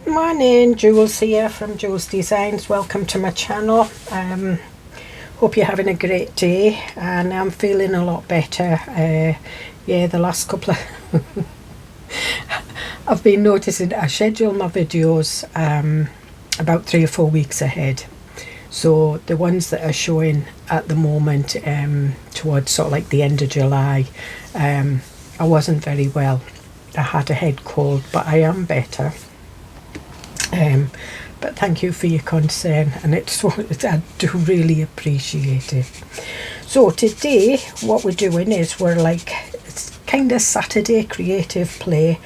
Morning, Jules here from JoolsEDesigns. Welcome to my channel. Hope you're having a great day, and I'm feeling a lot better. Yeah, the last couple of I've been noticing I schedule my videos about 3 or 4 weeks ahead. So the ones that are showing at the moment towards sort of like the end of July, I wasn't very well. I had a head cold, but I am better. But thank you for your concern, and I do really appreciate it. So today what we're doing is it's kind of Saturday creative play,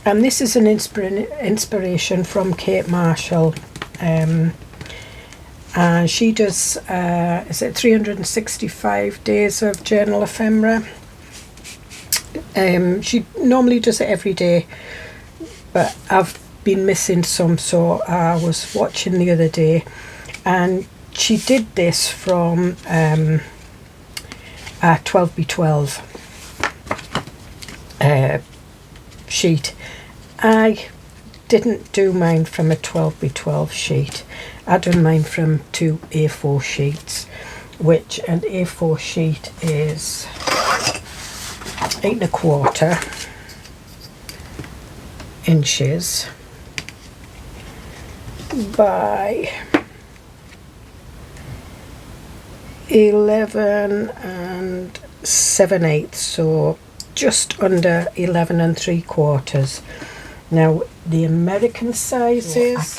and this is an inspiration from Kate Marshall, and she does is it 365 days of journal ephemera. She normally does it every day, but I've been missing some, so I was watching the other day, and she did this from a 12x12 sheet. I didn't do mine from a 12x12 sheet. I done mine from 2 A4 sheets, which an A4 sheet is 8 1/4 inches by 11 7/8, so just under 11 3/4. Now the American sizes,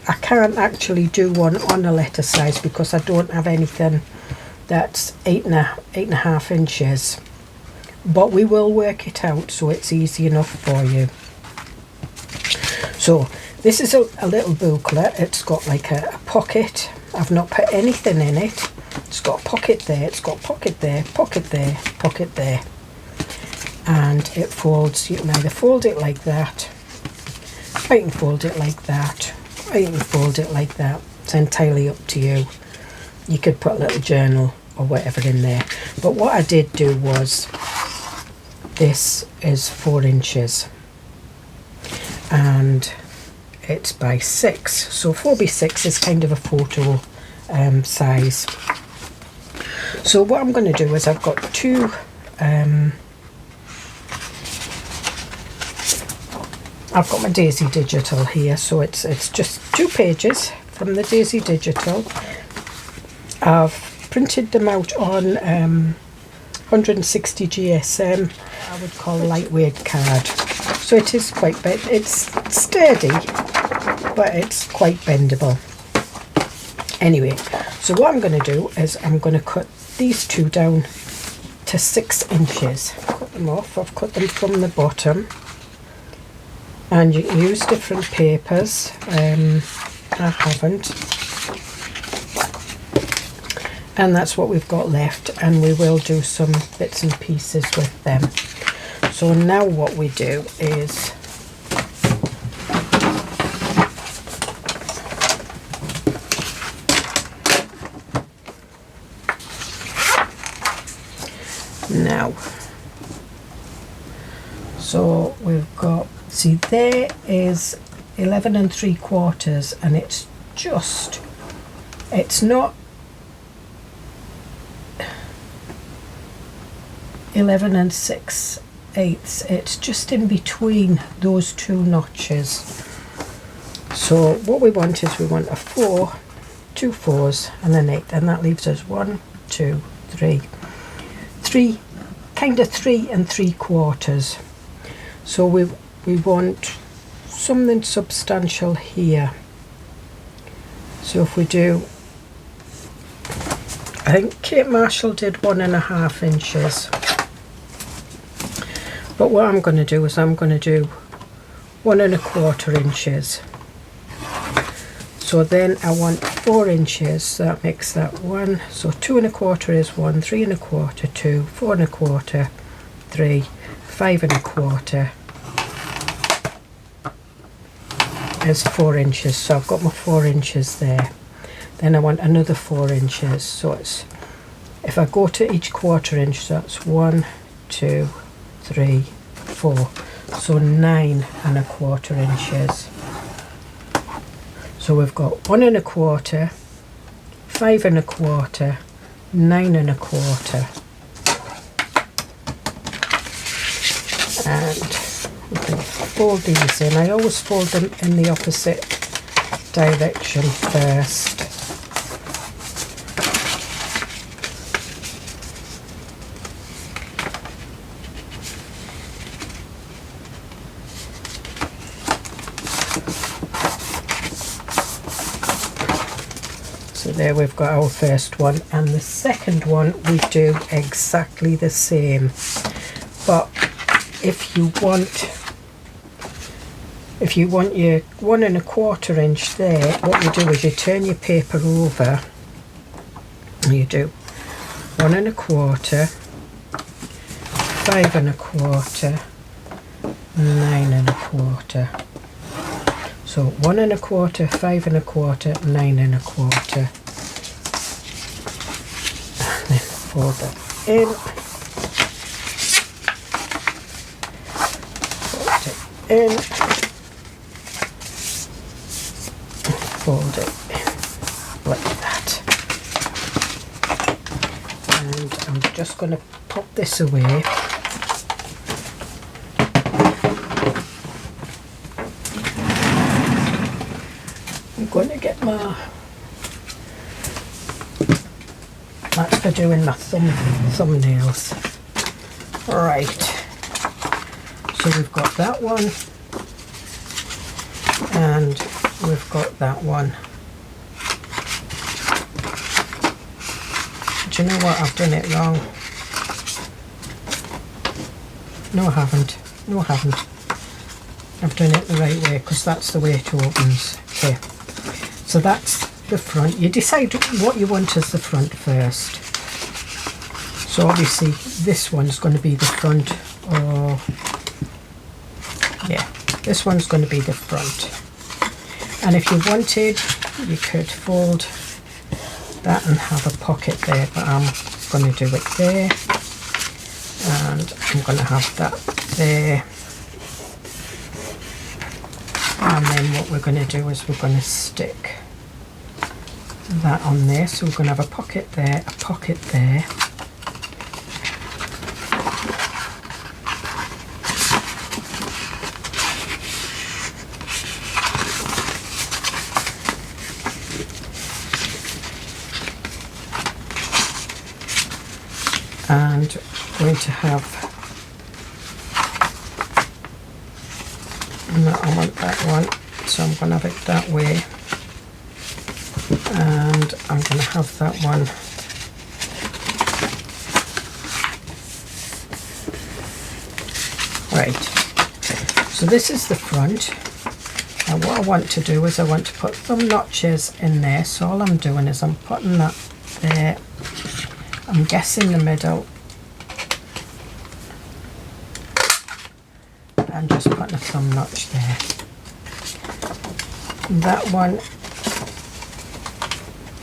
I can't actually do one on a letter size because I don't have anything that's 8 1/2 inches, but we will work it out so it's easy enough for you. So this is a little booklet. It's got like a pocket. I've not put anything in it. It's got a pocket there, it's got a pocket there, pocket there, pocket there. And it folds. You can either fold it like that, or you can fold it like that, or you can fold it like that. It's entirely up to you. You could put a little journal or whatever in there. But what I did do was, this is 4 inches. And it's by 6, so 4x6 is kind of a photo size. So what I'm going to do is I've got two I've got my Daisy Digital here, so it's just 2 pages from the Daisy Digital. I've printed them out on 160 GSM, I would call lightweight card. So it is quite big. It's sturdy, but it's quite bendable. Anyway, so what I'm going to do is I'm going to cut these two down to 6 inches. Cut them off. I've cut them from the bottom, and you can use different papers. I haven't, and that's what we've got left, and we will do some bits and pieces with them. So now what we do is so we've got, see, there is 11 3/4, and it's not 11 6/8, it's just in between those 2 notches. So what we want is we want a 4, 2 4s and an 8, and that leaves us 1 2 3 kind of 3 3/4. So we want something substantial here. So if we do, I think Kate Marshall did 1 1/2 inches. But what I'm going to do is I'm going to do 1 1/4 inches. So then I want 4 inches, so that makes that 1. So 2 1/4 is 1, 3 1/4, 2, 4 1/4, 3, 5 1/4 is 4 inches. So I've got my 4 inches there. Then I want another 4 inches. So it's, if I go to each 1/4 inch, so that's 1, 2, 3, 4. so 9¼ inches. So we've got 1¼ 5¼ 9¼ and we can fold these in. I always fold them in the opposite direction first. So there we've got our first one, and the second one we do exactly the same, but if you want your 1¼ inch there, what you do is you turn your paper over and you do 1¼ 5¼ 9¼ so 1¼ 5¼ 9¼ and then fold that in, fold it in, fold it like that, and I'm just going to pop this away. I'm going to get my, that's for doing my thumbnails. Right, so we've got that one and we've got that one. Do you know what, I've done it wrong. No I haven't, no I haven't. I've done it the right way because that's the way it opens. Okay, so that's the front. You decide what you want as the front first. So obviously this one's going to be the front, or yeah, this one's going to be the front. And if you wanted, you could fold that and have a pocket there, but I'm going to do it there, and I'm going to have that there. And then what we're going to do is we're going to stick that on there. So we're going to have a pocket there, a pocket there. And we're going to have, no, I want that one, so I'm going to have it that way, and I'm going to have that one right. So this is the front, and what I want to do is I want to put some notches in there. So all I'm doing is I'm putting that there, I'm guessing the middle, and just putting a thumb notch there. That one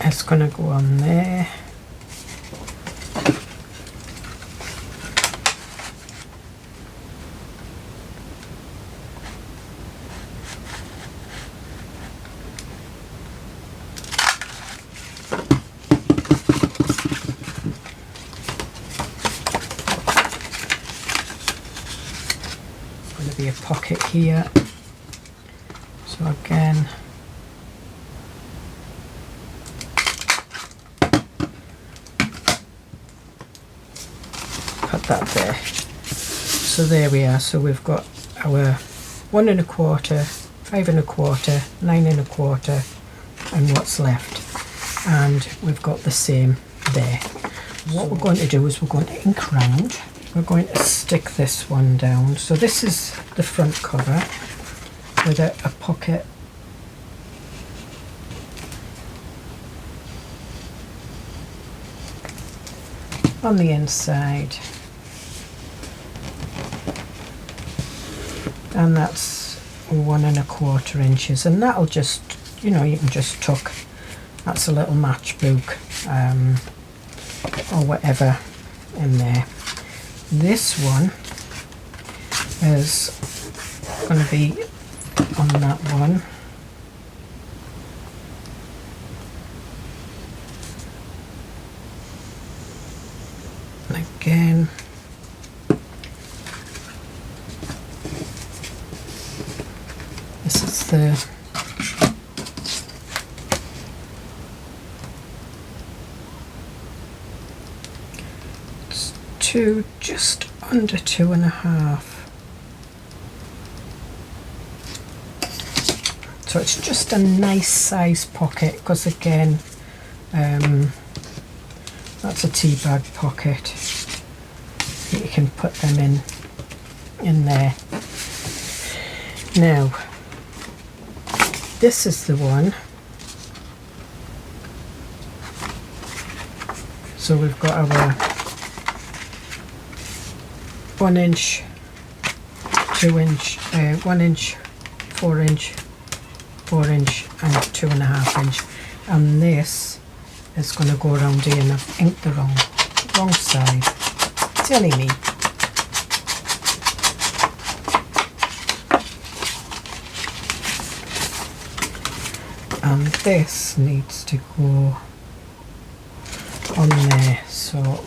is going to go on there. Be a pocket here, so again put that there. So there we are. So we've got our 1¼ 5¼ 9¼ and what's left, and we've got the same there. What we're going to do is we're going to ink round. We're going to stick this one down. So this is the front cover with a pocket on the inside, and that's 1¼ inches, and that'll just, you know, you can just tuck, that's a little matchbook or whatever in there. This one is going to be on that one. And again, this is the just under 2.5. So it's just a nice size pocket, because again, that's a tea bag pocket. You can put them in there. Now, this is the one. So we've got our 1 inch, 2 inch, 1 inch, 4 inch, 4 inch and 2.5 inch, and this is going to go around here, and I've inked the wrong side. Silly me. And this needs to go on there, so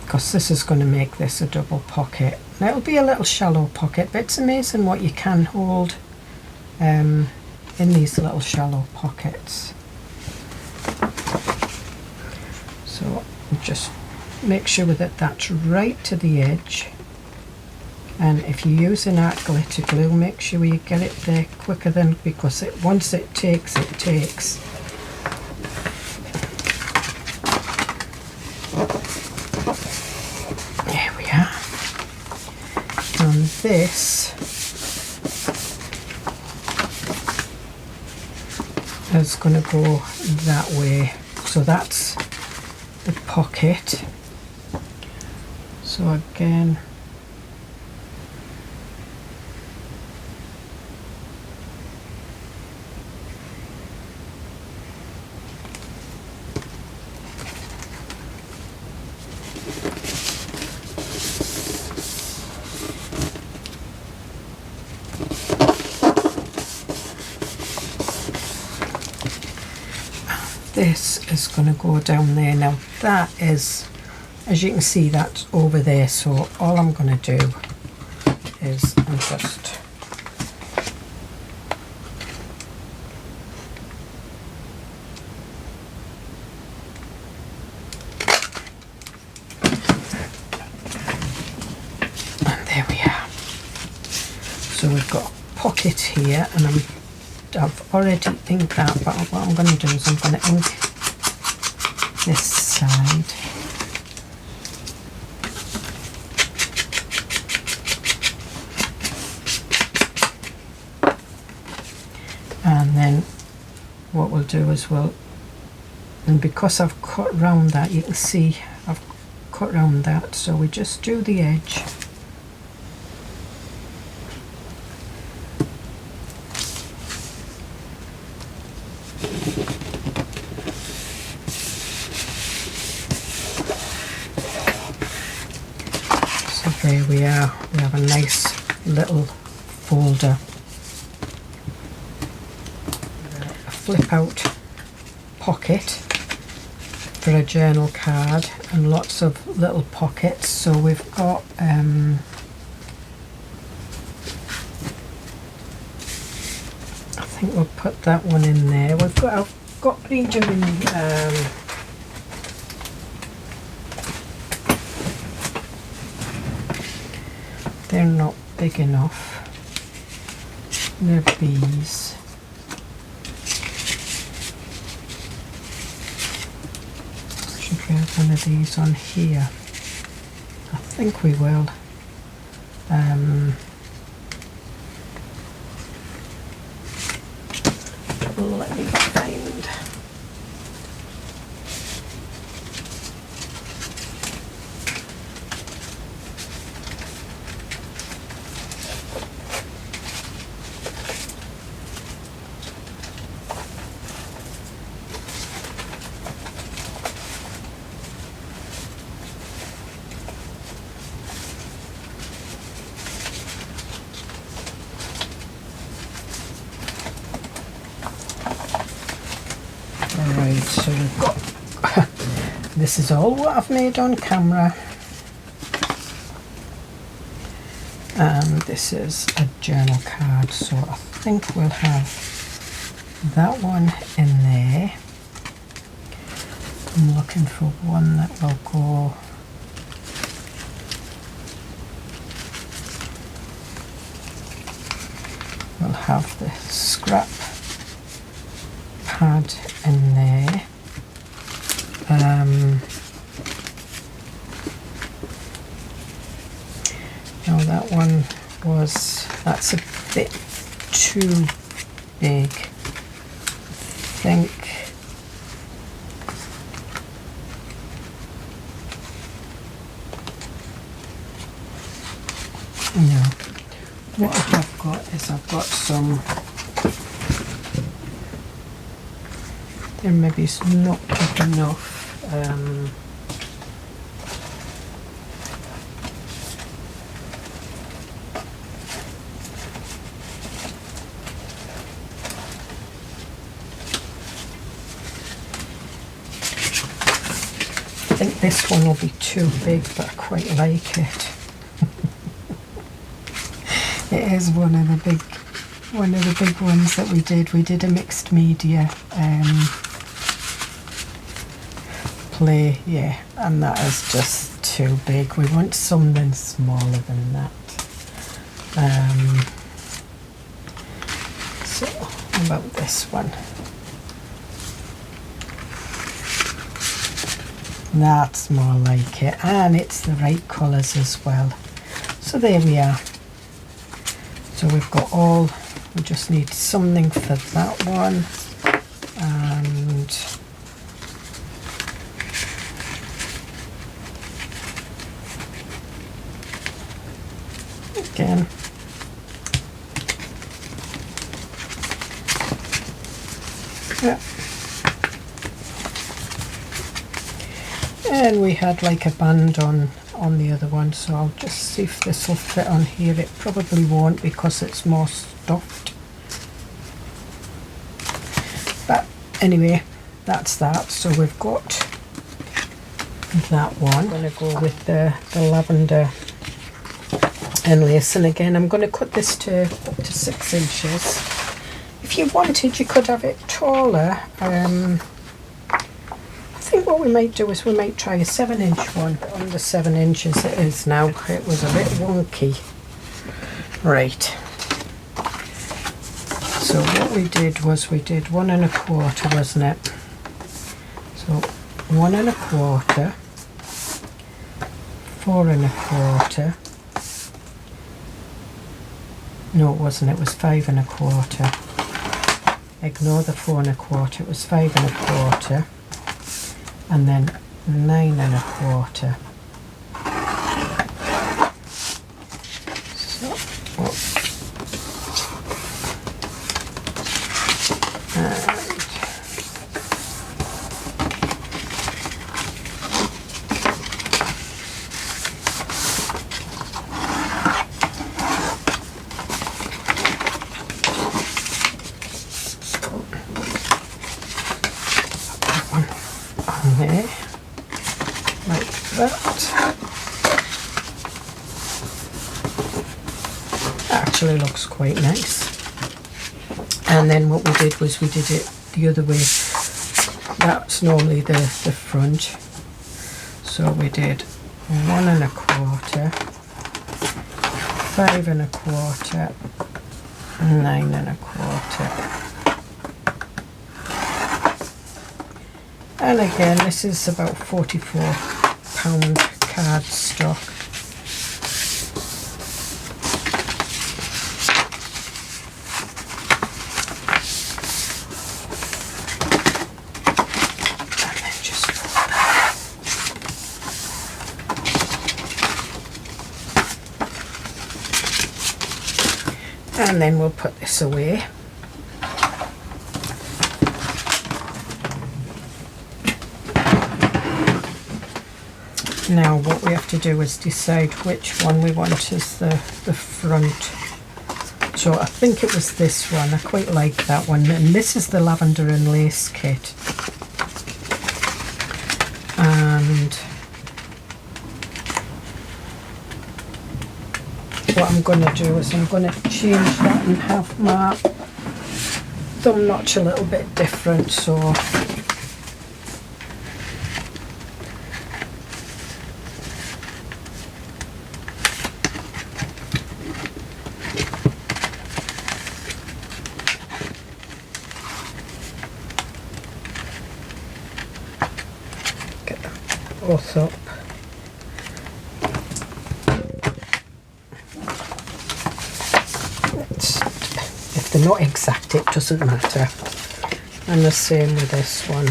because this is going to make this a double pocket. Now it'll be a little shallow pocket, but it's amazing what you can hold in these little shallow pockets. So just make sure that that's right to the edge, and if you're using art glitter glue, make sure you get it there quicker than, because once it takes, it takes. There we are. And this is going to go that way, so that's the pocket. So again, this is going to go down there. Now that is, as you can see, that's over there, so all I'm going to do is I'm just and there we are. So we've got a pocket here, and I've already inked that, but what I'm going to do is I'm going to ink this side. And then what we'll do is and because I've cut round that, you can see I've cut round that, so we just do the edge. There we are, we have a nice little folder, a flip out pocket for a journal card, and lots of little pockets. So we've got I think we'll put that one in there. I've got region they're not big enough. They're bees. Should we have one of these on here? I think we will. Let me find. Alright, so we've got this is all what I've made on camera, and this is a journal card, so I think we'll have that one in there. I'm looking for one that will go we'll have the scrap pad in there. Now that one that's a bit too big, I think. No, what I've got is I've got some, there maybe it's not big enough. I think this one will be too big, but I quite like it. It is one of the big ones that we did. We did a mixed media play, yeah, and that is just too big. We want something smaller than that. So how about this one? That's more like it, and it's the right colours as well. So there we are. So we've got all, we just need something for that one, and again yeah. And we had like a band on the other one, so I'll just see if this will fit on here. It probably won't because it's more stuffed, but anyway, that's that. So we've got that one. I'm going to go with the lavender and lace, and again I'm going to cut this to up to 6 inches. If you wanted, you could have it taller. I think what we might do is we might try a 7-inch one, but under 7 inches it is now. It was a bit wonky. Right. So what we did was we did 1 1/4, wasn't it? So 1 1/4, 4 1/4. No, it wasn't. It was 5 1/4. Ignore the 4 1/4. It was 5 1/4. And then 9 1/4. So, there, like that. Actually looks quite nice. And then what we did was we did it the other way. That's normally the front. So we did 1 1/4, 5 1/4, 9 1/4. And again, this is about £44 cardstock. And then just fold that. And then we'll put this away. Now what we have to do is decide which one we want as the front So I think it was this one. I quite like that one. And this is the lavender and lace kit. And what I'm going to do is I'm going to change that and have my thumb notch a little bit different. So get that both up. If they're not exact, it doesn't matter. And the same with this one.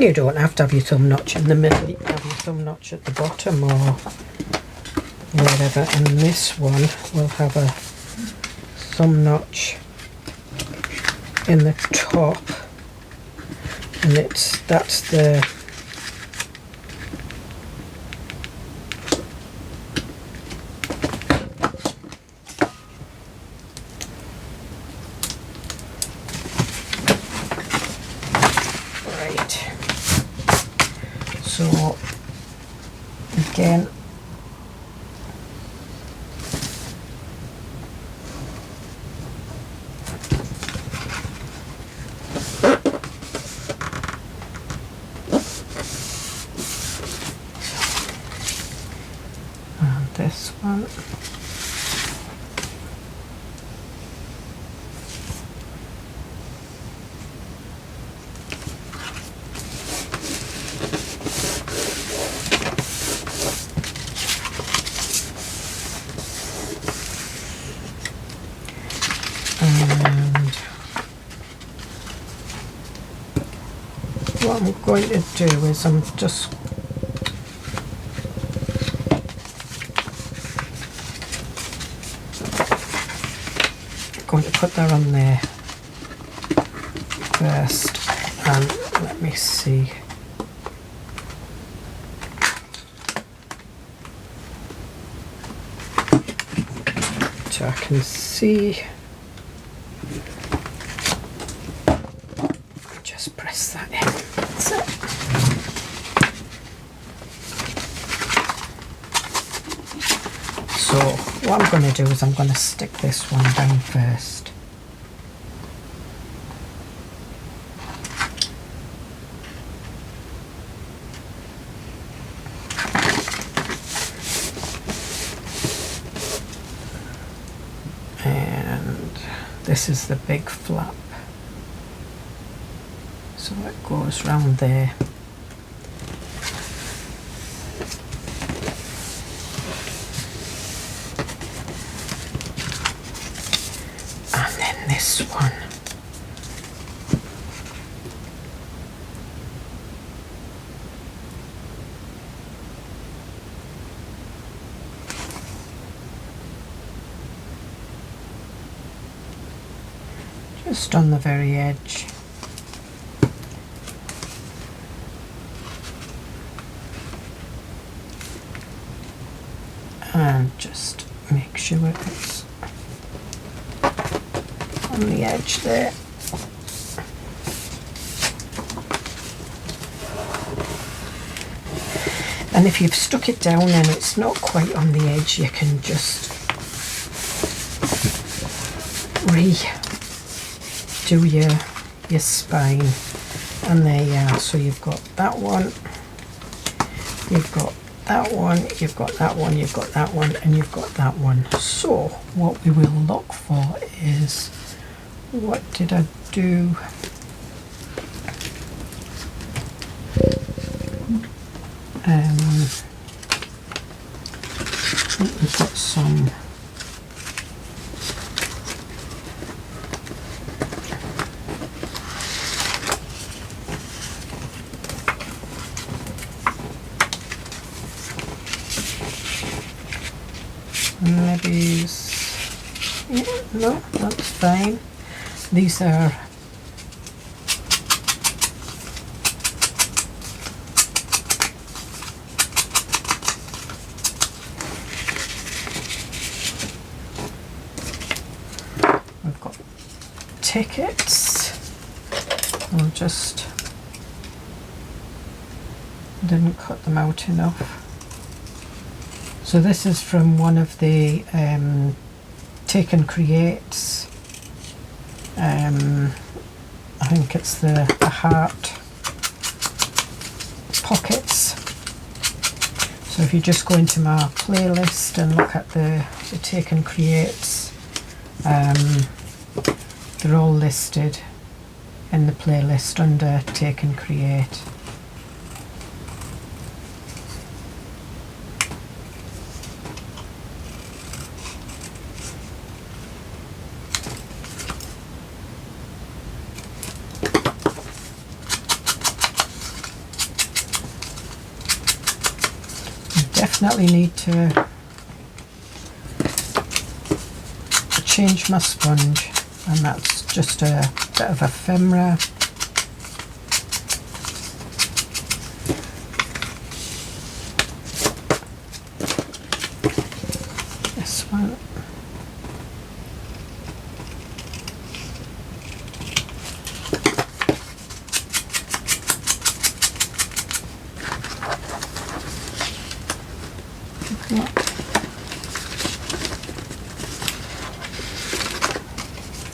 You don't have to have your thumb notch in the middle, you can have your thumb notch at the bottom or wherever. And this one will have a thumb notch in the top. And that's the right. So again, this one. And what I'm going to do is I'm just going to put that on there first, and let me see. So I can see. Just press that in. That's it. So what I'm going to do is I'm going to stick this one down first. And this is the big flap. So it goes round there. This one. Just on the very edge. And just make sure it's on the edge there. And if you've stuck it down and it's not quite on the edge, you can just redo your spine. And there you are. So you've got that one, you've got that one, you've got that one, you've got that one, and you've got that one. So what we will look for is, what did I do? I think we've got some maybe, yeah, no, that's fine. These are tickets. I'll just didn't cut them out enough. So this is from one of the Take and Creates. I think it's the heart pockets. So if you just go into my playlist and look at the Take and Creates, they're all listed in the playlist under Take and Create. Definitely need to change my sponge, and that's just a bit of ephemera. This one.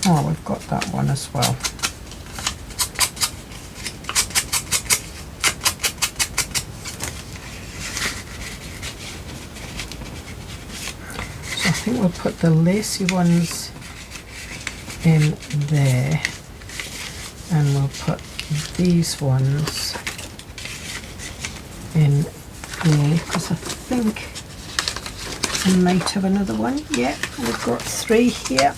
Oh, we've got that one as well. So I think we'll put the lacy ones in there, and we'll put these ones in there, because I think I might have another one. Yeah, we've got 3 here.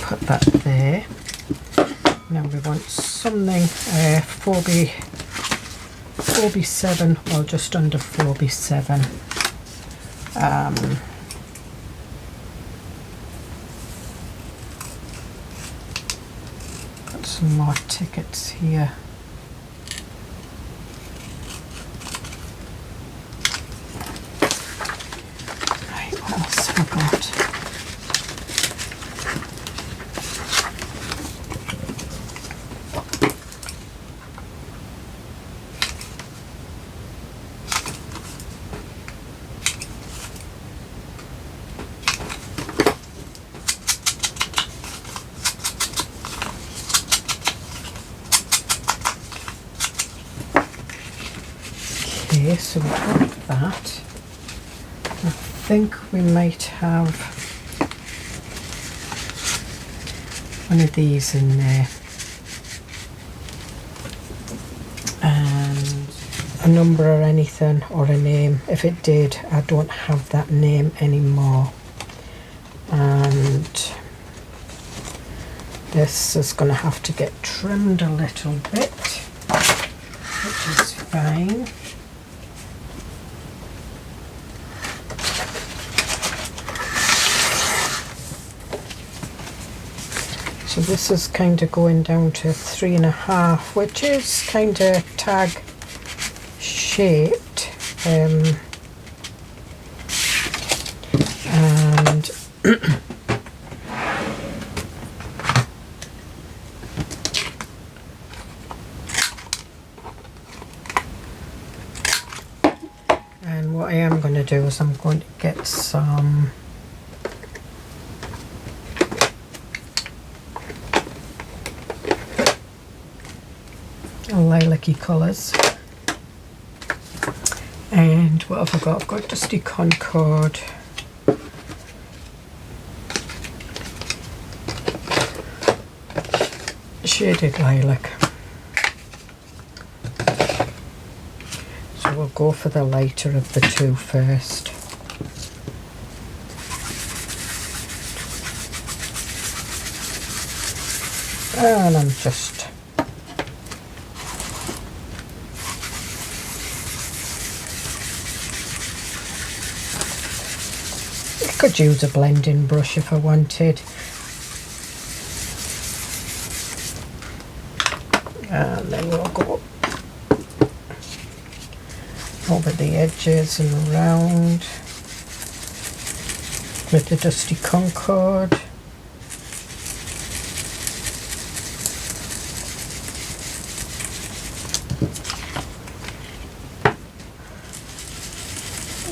Put that there. Now we want something 4B7, or just under 4B7. Got some more tickets here. Right, what else have we got? Okay, so we've got that. I think we might have one of these in there, and a number or anything, or a name. If it did, I don't have that name anymore. And this is going to have to get trimmed a little bit, which is fine. So this is kind of going down to 3.5, which is kind of tag shaped, and and what I am going to do is I'm going to get some lilac-y colours. And what have I got? I've got Dusty Concord, shaded lilac. So we'll go for the lighter of the two first. And I'm just could use a blending brush if I wanted. over the edges and around with the dusty concord.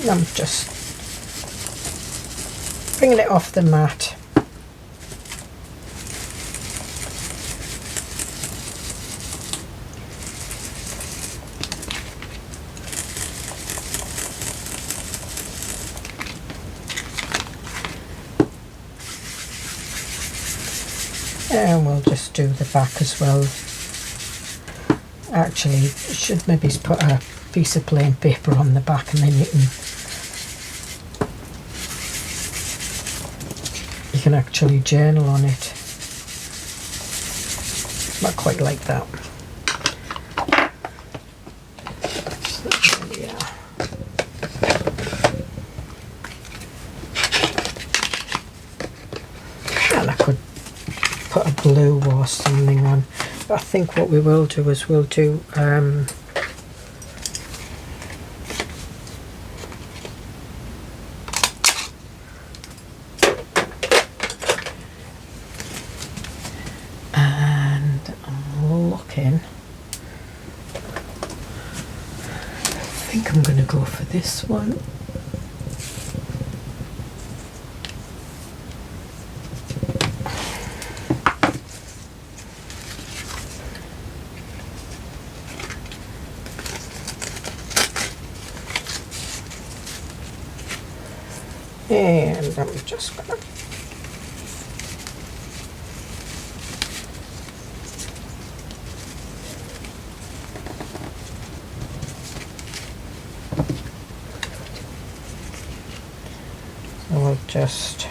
And I'm just bringing it off the mat. And we'll just do the back as well. Actually, should maybe put a piece of plain paper on the back, and then you can actually journal on it. Not quite like that. So there we are. And I could put a blue or something on. But I think what we will do is we'll do and I'm looking, I think I'm going to go for this one. And I'm just gonna we'll just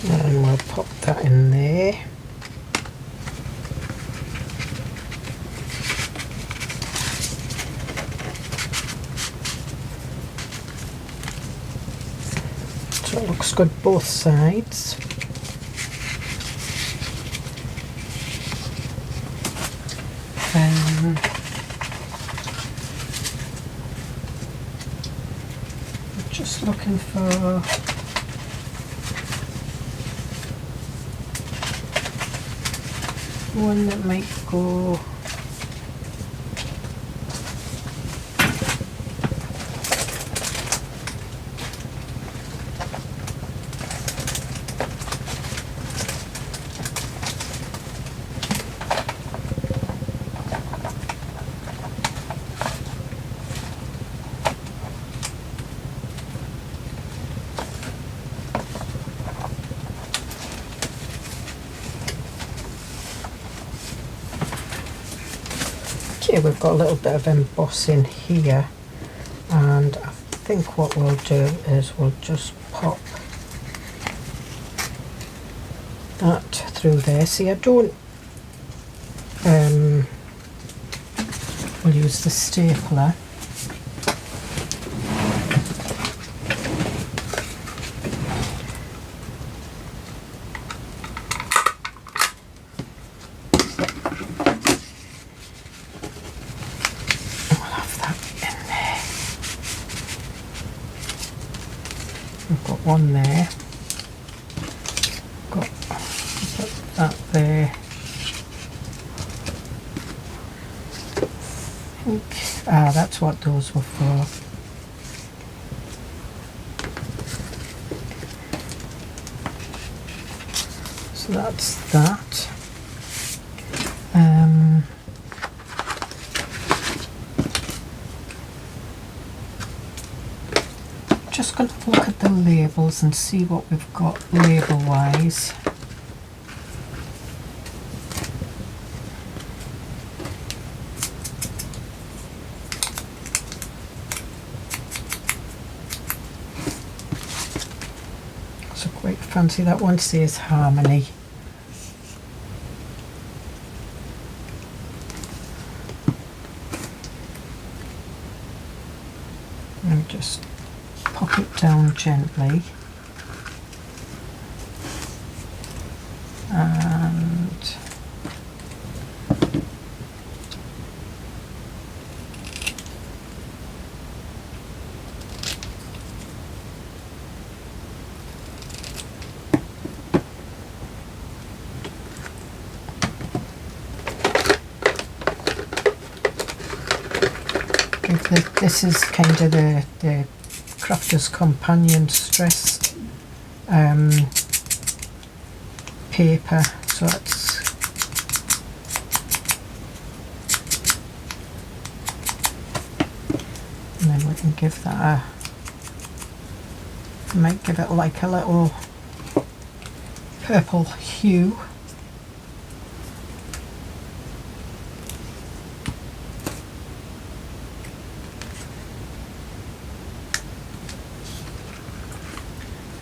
and we'll pop that in there. So it looks good both sides. Just looking for one that might go okay. We've got a little bit of embossing here, and I think what we'll do is we'll just pop that through there. See, I don't we'll use the stapler. One there, got put that there. I think, that's what those were for. So that's that. Just going to look at the labels and see what we've got label wise. So quite fancy. That one says Harmony. just pop it down gently, and this is kind of the Crafter's Companion stressed paper, so it's and then we can give that might give it like a little purple hue.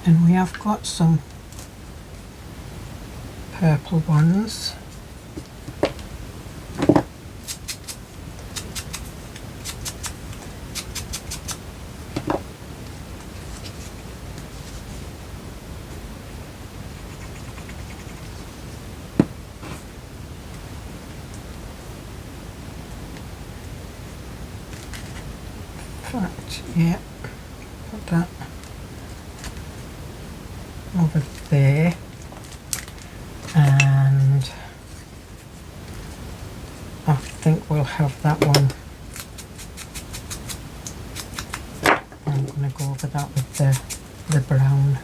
And we have got some purple ones. In fact, yeah, put that over there, and I think we'll have that one. I'm going to go over that with the brown.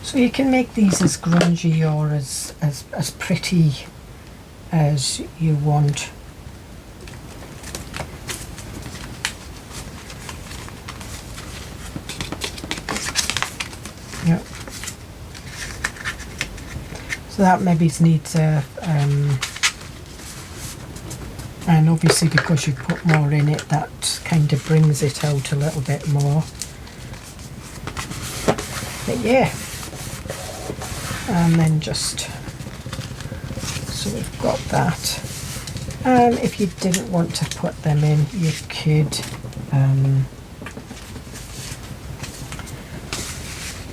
So you can make these as grungy or as pretty as you want. Yep. So that maybe needs a and obviously because you put more in it, that kind of brings it out a little bit more. But yeah, and then just so we've got that. And if you didn't want to put them in, you could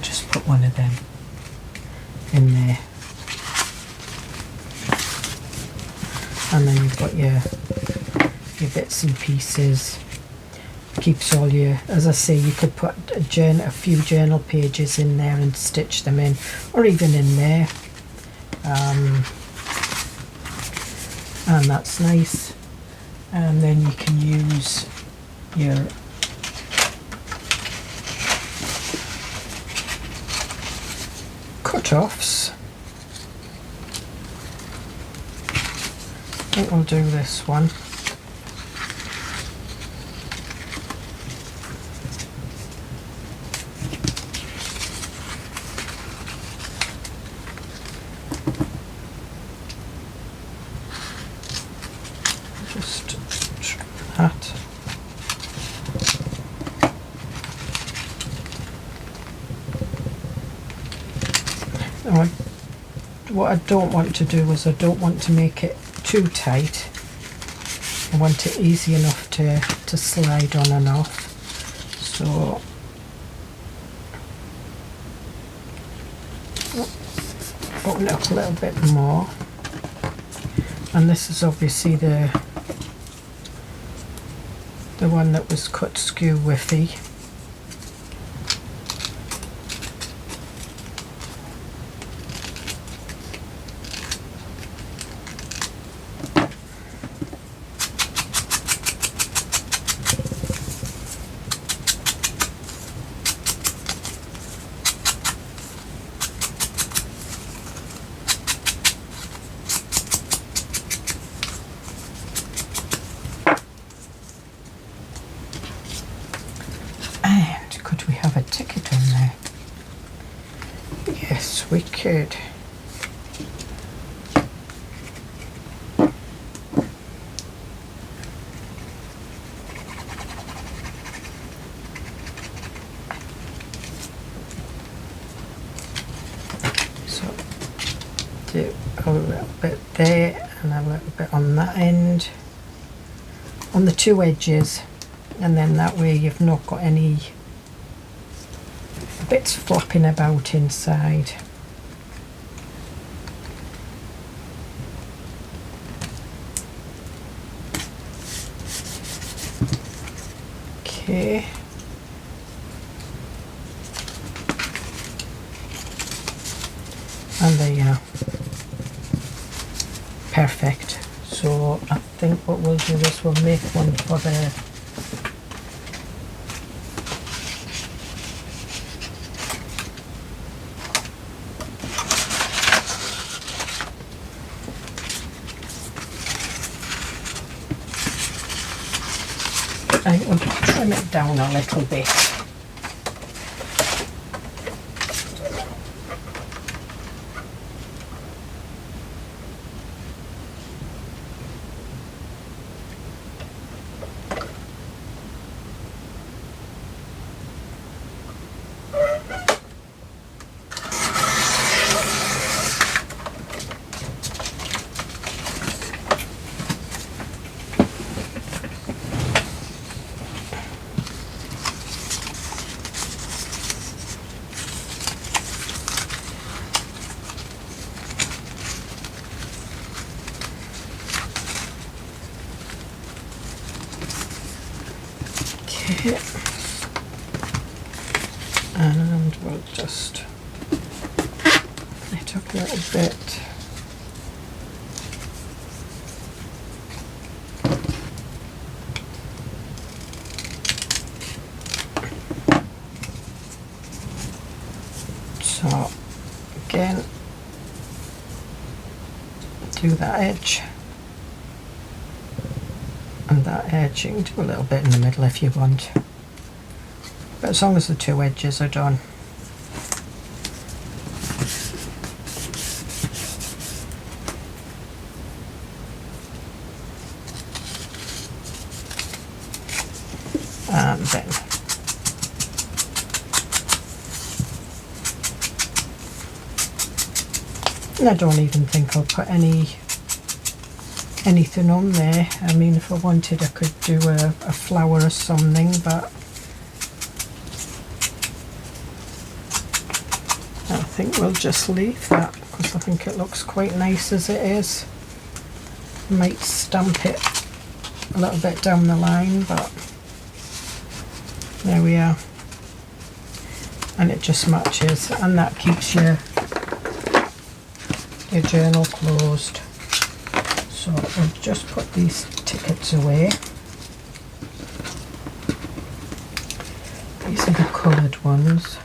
just put one of them in there, and then you've got your bits and pieces. Keeps all your, as I say, you could put a few journal pages in there and stitch them in, or even in there. And that's nice. And then you can use your cut-offs. I think we'll do this one. What I don't want to do is I don't want to make it too tight. I want it easy enough to slide on and off. So open it up a little bit more. And this is obviously the one that was cut skew whiffy. We could. So a little bit there and a little bit on that end, on the two edges, and then that way you've not got any bits flapping about inside. Okay. And there you are. Perfect. So I think what we'll do is we'll make one for the I will trim it down a little bit. And we'll just it up a little bit. So again, do that edge and that edge. You can do a little bit in the middle if you want, but as long as the two edges are done. And then I don't even think I'll put anything on there. I mean, if I wanted I could do a flower or something, but I think we'll just leave that because I think it looks quite nice as it is. Might stamp it a little bit down the line, but there we are, and it just matches, and that keeps your journal closed. So we'll just put these tickets away. These are the coloured ones.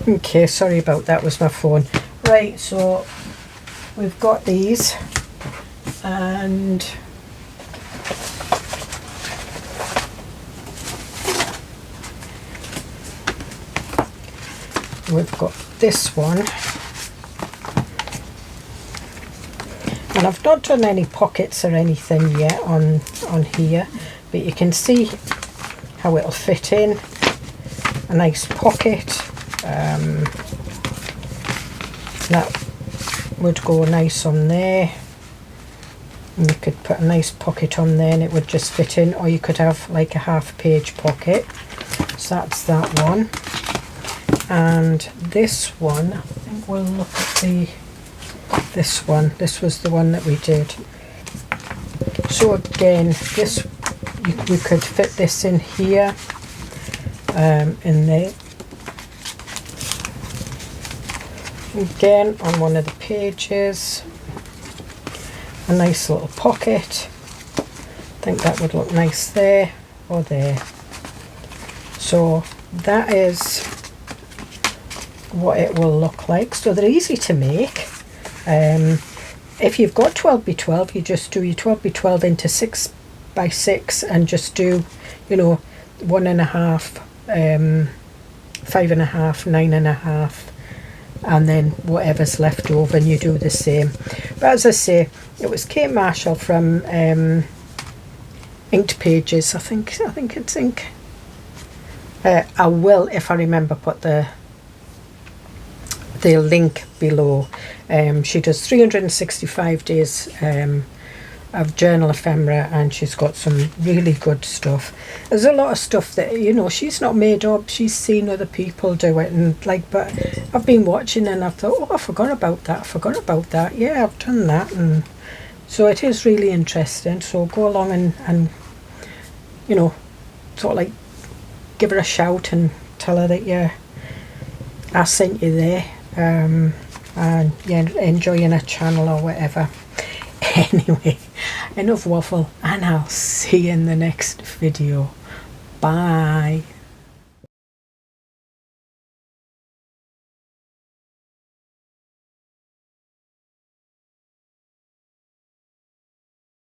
Okay, sorry about that, was my phone. Right, so we've got these, and we've got this one, and I've not done any pockets or anything yet on here, but you can see how it'll fit in. A nice pocket. That would go nice on there, and you could put a nice pocket on there and it would just fit in, or you could have like a half-page pocket. So that's that one, and this one, I think we'll look at this one. This was the one that we did. So again, this we could fit this in here, in there. Again, on one of the pages, a nice little pocket. think that would look nice there or there. So that is what it will look like. So they're easy to make. If you've got 12x12, you just do your 12x12 into 6x6 and just do, you know, 1.5, 5.5, 9.5, and then whatever's left over, and you do the same. But as I say, it was Kate Marshall from Inked Pages. I think it's Ink. I will, if I remember, put the link below. She does 365 days of journal ephemera, and she's got some really good stuff. There's a lot of stuff that, you know, she's not made up, she's seen other people do it, and like, but I've been watching and I've thought, oh, I forgot about that, yeah, I've done that. And so it is really interesting. So go along and you know, sort of like give her a shout and tell her that, yeah, I sent you there, and yeah, enjoying her channel or whatever. Anyway, enough waffle, and I'll see you in the next video. Bye.